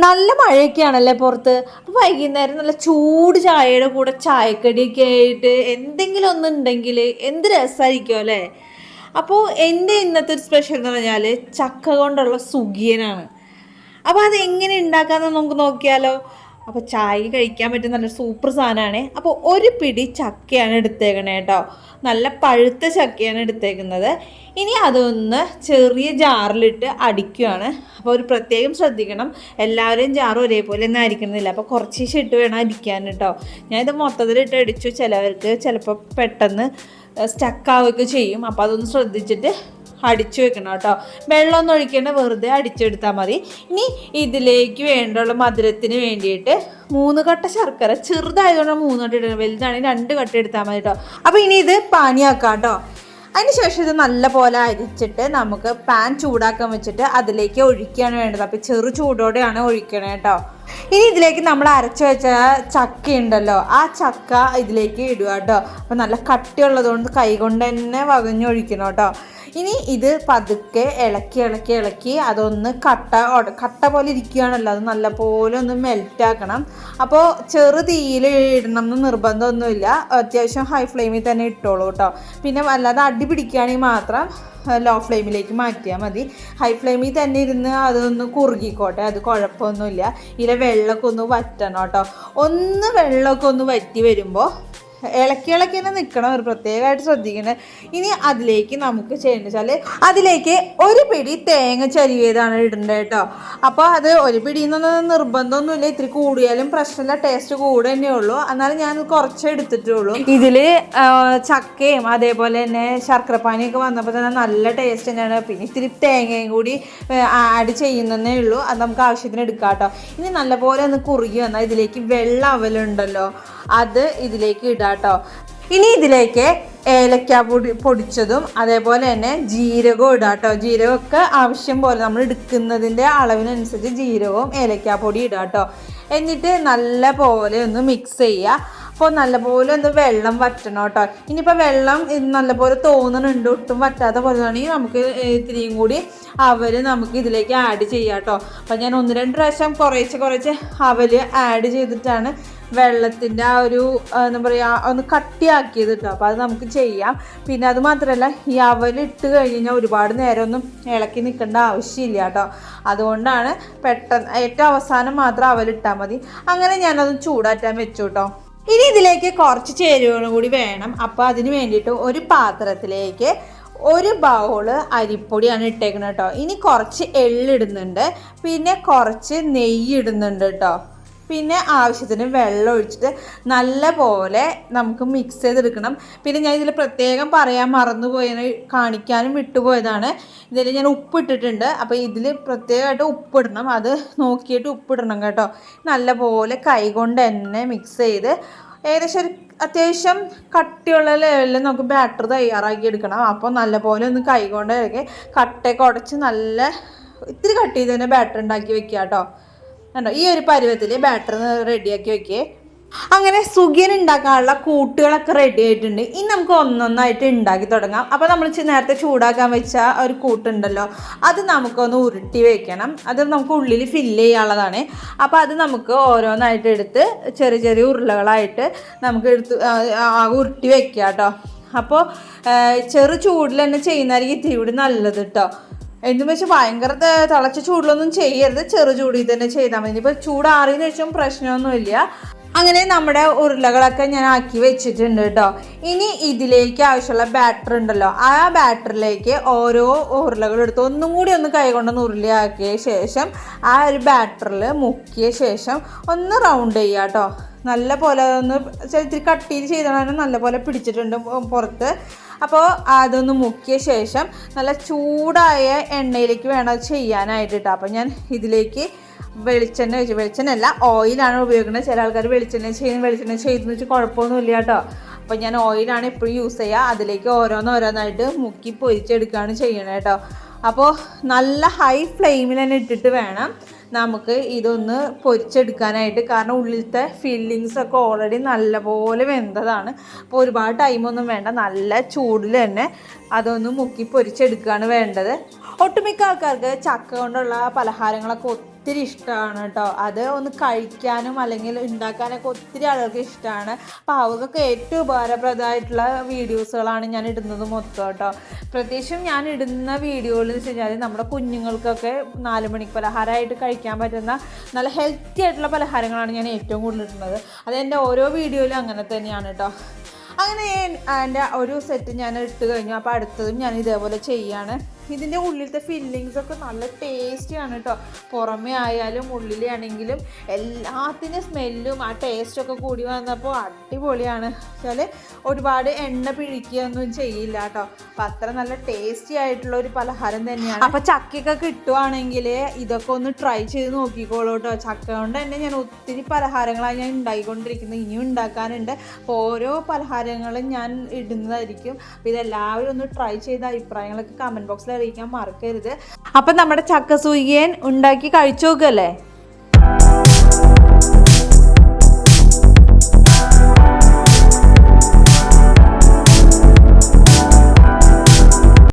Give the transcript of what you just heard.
നല്ല മഴയൊക്കെയാണല്ലേ പുറത്ത്. അപ്പോൾ വൈകുന്നേരം നല്ല ചൂട് ചായയുടെ കൂടെ ചായക്കടിയൊക്കെ ആയിട്ട് എന്തെങ്കിലും ഒന്നുണ്ടെങ്കിൽ എന്ത് രസമായിരിക്കും അല്ലേ. അപ്പോൾ എൻ്റെ ഇന്നത്തെ ഒരു സ്പെഷ്യൽ എന്ന് പറഞ്ഞാൽ ചക്ക കൊണ്ടുള്ള സുഖിയനാണ്. അപ്പോൾ അത് എങ്ങനെ ഉണ്ടാക്കാമെന്ന് നമുക്ക് നോക്കിയാലോ. അപ്പോൾ ചായ കഴിക്കാൻ പറ്റുന്ന നല്ല സൂപ്പർ സാധനമാണ്. അപ്പോൾ ഒരു പിടി ചക്കയാണ് എടുത്തേക്കണേ കേട്ടോ. നല്ല പഴുത്ത ചക്കയാണ് എടുത്തേക്കുന്നത്. ഇനി അതൊന്ന് ചെറിയ ജാറിലിട്ട് അടിക്കുകയാണ്. അപ്പോൾ ഒരു പ്രത്യേകം ശ്രദ്ധിക്കണം, എല്ലാവരെയും ജാറ് ഒരേപോലെ ഒന്നും അരിക്കണമെന്നില്ല. അപ്പോൾ കുറച്ച് ഇട്ട് വേണം അടിക്കാൻ കേട്ടോ. ഞാനിത് മൊത്തത്തിലിട്ട് അടിച്ചു. ചിലവർക്ക് ചിലപ്പോൾ പെട്ടെന്ന് സ്റ്റക്കാവുകയൊക്കെ ചെയ്യും. അപ്പോൾ അതൊന്ന് ശ്രദ്ധിച്ചിട്ട് അടിച്ചു വെക്കണം കേട്ടോ. വെള്ളമൊന്നും ഒഴിക്കേണ്ട, വെറുതെ അടിച്ചെടുത്താൽ മതി. ഇനി ഇതിലേക്ക് വേണ്ടുള്ള മധുരത്തിന് വേണ്ടിയിട്ട് 3 കട്ട ശർക്കര, ചെറുതായതുകൊണ്ട് 3 കട്ട ഇടണം, വലുതാണെങ്കിൽ 2 കട്ട എടുത്താൽ മതി കേട്ടോ. അപ്പോൾ ഇനി ഇത് പാനിയാക്കാം കേട്ടോ. അതിന് ശേഷം ഇത് നല്ല പോലെ അരിച്ചിട്ട് നമുക്ക് പാൻ ചൂടാക്കാൻ വെച്ചിട്ട് അതിലേക്ക് ഒഴിക്കുകയാണ് വേണ്ടത്. അപ്പോൾ ചെറു ചൂടോടെയാണ് ഒഴിക്കണേ കേട്ടോ. ഇനി ഇതിലേക്ക് നമ്മൾ അരച്ച് വെച്ച ചക്ക ഉണ്ടല്ലോ, ആ ചക്ക ഇതിലേക്ക് ഇടുക കേട്ടോ. അപ്പോൾ നല്ല കട്ടിയുള്ളതുകൊണ്ട് കൈ കൊണ്ട് തന്നെ വകഞ്ഞൊഴിക്കണം കേട്ടോ. ഇനി ഇത് പതുക്കെ ഇളക്കി അതൊന്ന് കട്ട പോലെ ഇരിക്കുകയാണല്ലോ, അത് നല്ല പോലെ ഒന്ന് മെൽറ്റാക്കണം. അപ്പോൾ ചെറു തീയിൽ ഇടണം എന്ന് നിർബന്ധമൊന്നുമില്ല, അത്യാവശ്യം ഹൈ ഫ്ലെയിമിൽ തന്നെ ഇട്ടോളൂ കേട്ടോ. പിന്നെ അല്ലാതെ അടി പിടിക്കുകയാണെങ്കിൽ മാത്രം ലോ ഫ്ലെയിമിലേക്ക് മാറ്റിയാൽ മതി. ഹൈ ഫ്ലെയിമിൽ തന്നെ ഇരുന്ന് അതൊന്ന് കുറുകിക്കോട്ടെ, അത് കുഴപ്പമൊന്നുമില്ല. ഇതിലെ വെള്ളമൊക്കെ ഒന്ന് വറ്റണം കേട്ടോ. വെള്ളമൊക്കെ ഒന്ന് വറ്റി വരുമ്പോൾ ഇളക്കി തന്നെ നിൽക്കണം, ഒരു പ്രത്യേകമായിട്ട് ശ്രദ്ധിക്കണം. ഇനി അതിലേക്ക് നമുക്ക് ചെയ്യേണ്ടത് വെച്ചാൽ അതിലേക്ക് ഒരു പിടി തേങ്ങ ചരിവിയതാണ് ഇടേണ്ടത് കേട്ടോ. അപ്പോൾ അത് ഒരു പിടി എന്നൊന്നും നിർബന്ധമൊന്നുമില്ല, ഇത്തിരി കൂടിയാലും പ്രശ്നമില്ല, ടേസ്റ്റ് കൂടെ തന്നെ ഉള്ളൂ. എന്നാലും ഞാൻ കുറച്ച് എടുത്തിട്ടുള്ളൂ. ഇതിൽ ചക്കയും അതേപോലെ തന്നെ ശർക്കരപ്പാനിയൊക്കെ വന്നപ്പോൾ തന്നെ നല്ല ടേസ്റ്റ് തന്നെയാണ്. പിന്നെ ഇത്തിരി തേങ്ങയും കൂടി ആഡ് ചെയ്യുന്നതേ ഉള്ളൂ, അത് നമുക്ക് ആവശ്യത്തിന് എടുക്കാം കേട്ടോ. ഇനി നല്ലപോലെ ഒന്ന് കുറുകി വന്നാൽ ഇതിലേക്ക് വെള്ള അവലുണ്ടല്ലോ, അത് ഇതിലേക്ക് ഇടാം കേട്ടോ. ഇനി ഇതിലേക്ക് ഏലക്ക പൊടിച്ചതും അതേപോലെ തന്നെ ജീരകവും ഇടാം കേട്ടോ. ജീരകമൊക്കെ ആവശ്യം പോലെ നമ്മൾ എടുക്കുന്നതിൻ്റെ അളവിനനുസരിച്ച് ജീരകവും ഏലക്കാപ്പൊടി ഇടാം കേട്ടോ. എന്നിട്ട് നല്ല പോലെ ഒന്ന് മിക്സ് ചെയ്യുക. അപ്പോൾ നല്ലപോലെ ഒന്ന് വെള്ളം വറ്റണം കേട്ടോ. ഇനിയിപ്പോൾ വെള്ളം നല്ലപോലെ തോന്നുന്നുണ്ട്, ഒട്ടും വറ്റാത്ത പോലെ ആണെങ്കിൽ നമുക്ക് ഇത്തിരിയും കൂടി അവൽ നമുക്ക് ഇതിലേക്ക് ആഡ് ചെയ്യാം കേട്ടോ. അപ്പോൾ ഞാൻ 1-2 പ്രാവശ്യം കുറേശ്ശെ അവൽ ആഡ് ചെയ്തിട്ടാണ് വെള്ളത്തിൻ്റെ ആ ഒരു എന്താ പറയുക ഒന്ന് കട്ടിയാക്കിയത് കേട്ടോ. അപ്പോൾ അത് നമുക്ക് ചെയ്യാം. പിന്നെ അത് മാത്രമല്ല, ഈ അവലിട്ട് കഴിഞ്ഞാൽ ഒരുപാട് നേരമൊന്നും ഇളക്കി നിൽക്കേണ്ട ആവശ്യമില്ല കേട്ടോ. അതുകൊണ്ടാണ് പെട്ടെന്ന് ഏറ്റവും അവസാനം മാത്രം അവലിട്ടാൽ മതി. അങ്ങനെ ഞാനത് ചൂടാറ്റാൻ വെച്ചു കേട്ടോ. ഇനി ഇതിലേക്ക് കുറച്ച് ചേരുവകളും കൂടി വേണം. അപ്പോൾ അതിന് വേണ്ടിയിട്ട് ഒരു പാത്രത്തിലേക്ക് 1 ബൗള് അരിപ്പൊടിയാണ് ഇട്ടേക്കുന്നത് കേട്ടോ. ഇനി കുറച്ച് എള്ളിടുന്നുണ്ട്, പിന്നെ കുറച്ച് നെയ്യ് ഇടുന്നുണ്ട് കേട്ടോ. പിന്നെ ആവശ്യത്തിന് വെള്ളം ഒഴിച്ചിട്ട് നല്ല പോലെ നമുക്ക് മിക്സ് ചെയ്തെടുക്കണം. പിന്നെ ഞാൻ ഇതിൽ പ്രത്യേകം പറയാൻ കാണിക്കാനും വിട്ടുപോയതാണ്, ഇതിൽ ഞാൻ ഉപ്പിട്ടിട്ടുണ്ട്. അപ്പോൾ ഇതിൽ പ്രത്യേകമായിട്ട് ഉപ്പിടണം, അത് നോക്കിയിട്ട് ഉപ്പിടണം കേട്ടോ. നല്ല പോലെ കൈ കൊണ്ട് തന്നെ മിക്സ് ചെയ്ത് ഏകദേശം അത്യാവശ്യം കട്ടിയുള്ള ലെവലിൽ നമുക്ക് ബാറ്റർ തയ്യാറാക്കി എടുക്കണം. അപ്പോൾ നല്ല പോലെ ഒന്ന് കൈ കൊണ്ട് കട്ടയൊക്കെ ഉടച്ച് നല്ല ഇത്തിരി കട്ട് ചെയ്ത് തന്നെ ബാറ്റർ ഉണ്ടാക്കി വെക്കുക കേട്ടോ. കണ്ടോ, ഈ ഒരു പരുവത്തിൽ ബാറ്റർ റെഡിയാക്കി വെക്കേ. അങ്ങനെ സുഖിയൻ ഉണ്ടാക്കാനുള്ള കൂട്ടുകളൊക്കെ റെഡി ആയിട്ടുണ്ട്. ഇനി നമുക്ക് ഒന്നൊന്നായിട്ട് ഉണ്ടാക്കി തുടങ്ങാം. അപ്പോൾ നമ്മൾ നേരത്തെ ചൂടാക്കാൻ വെച്ച ഒരു കൂട്ടുണ്ടല്ലോ, അത് നമുക്കൊന്ന് ഉരുട്ടി വെക്കണം. അത് നമുക്ക് ഉള്ളിൽ ഫില്ല് ചെയ്യാനുള്ളതാണ്. അപ്പോൾ അത് നമുക്ക് ഓരോന്നായിട്ട് എടുത്ത് ചെറിയ ഉരുളകളായിട്ട് നമുക്ക് ഉരുട്ടി വെക്കാം കേട്ടോ. അപ്പോൾ ചെറു ചൂടിൽ തന്നെ ചെയ്യുന്നതായിരിക്കും ഇത്തിരി കൂടി നല്ലത് കേട്ടോ. എന്നു വെച്ചാൽ ഭയങ്കര തിളച്ച ചൂടിലൊന്നും ചെയ്യരുത്, ചെറു ചൂടിൽ തന്നെ ചെയ്താൽ മതി. ഇപ്പോൾ ചൂടാറിയെന്ന് വെച്ചും പ്രശ്നമൊന്നുമില്ല. അങ്ങനെ നമ്മുടെ ഉരുളകളൊക്കെ ഞാൻ ആക്കി വെച്ചിട്ടുണ്ട് കേട്ടോ. ഇനി ഇതിലേക്ക് ആവശ്യമുള്ള ബാറ്റർ ഉണ്ടല്ലോ, ആ ബാറ്ററിലേക്ക് ഓരോ ഉരുളകളെടുത്ത് ഒന്നും കൂടി ഒന്ന് കൈ കൊണ്ടൊന്ന് ഉരുളിയാക്കിയ ശേഷം ആ ഒരു ബാറ്ററിൽ മുക്കിയ ശേഷം ഒന്ന് റൗണ്ട് ചെയ്യുക കേട്ടോ. നല്ല പോലെ ഒന്ന് ഇത്തിരി കട്ടിയിൽ ചെയ്താൽ നല്ല പോലെ പിടിച്ചിട്ടുണ്ട് പുറത്ത്. അപ്പോൾ അതൊന്ന് മുക്കിയ ശേഷം നല്ല ചൂടായ എണ്ണയിലേക്ക് വേണം ചെയ്യാനായിട്ട് കേട്ടോ. അപ്പോൾ ഞാൻ ഇതിലേക്ക് വെളിച്ചെണ്ണയല്ല ഓയിലാണ് ഉപയോഗിക്കുന്നത്. ചില ആൾക്കാർ വെളിച്ചെണ്ണ ചെയ്തെന്ന് വെച്ചാൽ കുഴപ്പമൊന്നുമില്ല കേട്ടോ. അപ്പോൾ ഞാൻ ഓയിലാണ് എപ്പോഴും യൂസ് ചെയ്യുക. അതിലേക്ക് ഓരോന്നായിട്ട് മുക്കി പൊരിച്ചെടുക്കുകയാണ് ചെയ്യണത് കേട്ടോ. അപ്പോൾ നല്ല ഹൈ ഫ്ലെയിമിൽ തന്നെ ഇട്ടിട്ട് വേണം നമുക്ക് ഇതൊന്ന് പൊരിച്ചെടുക്കാനായിട്ട്. കാരണം ഉള്ളിലത്തെ ഫില്ലിങ്സൊക്കെ ഓൾറെഡി നല്ലപോലെ വെന്തതാണ്. അപ്പോൾ ഒരുപാട് ടൈമൊന്നും വേണ്ട, നല്ല ചൂടിൽ തന്നെ അതൊന്ന് മുക്കി പൊരിച്ചെടുക്കുകയാണ് വേണ്ടത്. ഒട്ടുമിക്ക ആൾക്കാർക്ക് ചക്ക കൊണ്ടുള്ള പലഹാരങ്ങളൊക്കെ ഒത്തിരി ഇഷ്ടമാണ് കേട്ടോ. അത് ഒന്ന് കഴിക്കാനും അല്ലെങ്കിൽ ഉണ്ടാക്കാനൊക്കെ ഒത്തിരി ആളുകൾക്ക് ഇഷ്ടമാണ്. അപ്പോൾ അവർക്കൊക്കെ ഏറ്റവും ഉപകാരപ്രദമായിട്ടുള്ള വീഡിയോസുകളാണ് ഞാൻ ഇടുന്നത് മൊത്തം കേട്ടോ. പ്രത്യേകിച്ചും ഞാൻ ഇടുന്ന വീഡിയോയിൽ എന്ന് വെച്ച് കഴിഞ്ഞാൽ നമ്മുടെ കുഞ്ഞുങ്ങൾക്കൊക്കെ 4 മണിക്ക് പലഹാരമായിട്ട് കഴിക്കാൻ പറ്റുന്ന നല്ല ഹെൽത്തി ആയിട്ടുള്ള പലഹാരങ്ങളാണ് ഞാൻ ഏറ്റവും കൂടുതൽ ഇടുന്നത്. അതെൻ്റെ ഓരോ വീഡിയോയിലും അങ്ങനെ തന്നെയാണ് കേട്ടോ. അങ്ങനെ എൻ്റെ ഒരു സെറ്റ് ഞാൻ ഇട്ട് കഴിഞ്ഞു. അപ്പോൾ അടുത്തതും ഞാൻ ഇതേപോലെ ചെയ്യാണ്. ഇതിൻ്റെ ഉള്ളിലത്തെ ഫില്ലിങ്സൊക്കെ നല്ല ടേസ്റ്റിയാണ് കേട്ടോ. പുറമേ ആയാലും ഉള്ളിലാണെങ്കിലും എല്ലാത്തിൻ്റെ സ്മെല്ലും ആ ടേസ്റ്റൊക്കെ കൂടി വന്നപ്പോൾ അടിപൊളിയാണ്. വെച്ചാൽ ഒരുപാട് എണ്ണ പിഴിക്കുകയൊന്നും ചെയ്യില്ല കേട്ടോ. അപ്പം അത്ര നല്ല ടേസ്റ്റി ആയിട്ടുള്ള ഒരു പലഹാരം തന്നെയാണ്. അപ്പോൾ ചക്കയൊക്കെ കിട്ടുവാണെങ്കിൽ ഇതൊക്കെ ഒന്ന് ട്രൈ ചെയ്ത് നോക്കിക്കോളൂ കേട്ടോ. ചക്ക കൊണ്ട് തന്നെ ഞാൻ ഒത്തിരി പലഹാരങ്ങളാണ് ഞാൻ ഉണ്ടാക്കിക്കൊണ്ടിരിക്കുന്നത്. ഇനിയും ഉണ്ടാക്കാനുണ്ട്. അപ്പോൾ ഓരോ പലഹാരങ്ങളും ഞാൻ ഇടുന്നതായിരിക്കും. അപ്പോൾ ഇതെല്ലാവരും ഒന്ന് ട്രൈ ചെയ്ത അഭിപ്രായങ്ങളൊക്കെ കമൻറ്റ് ബോക്സിൽ അറിയിക്കാൻ മറക്കരുത്. അപ്പം നമ്മുടെ ചക്ക സുഖിയൻ ഉണ്ടാക്കി കഴിച്ചു നോക്കല്ലേ.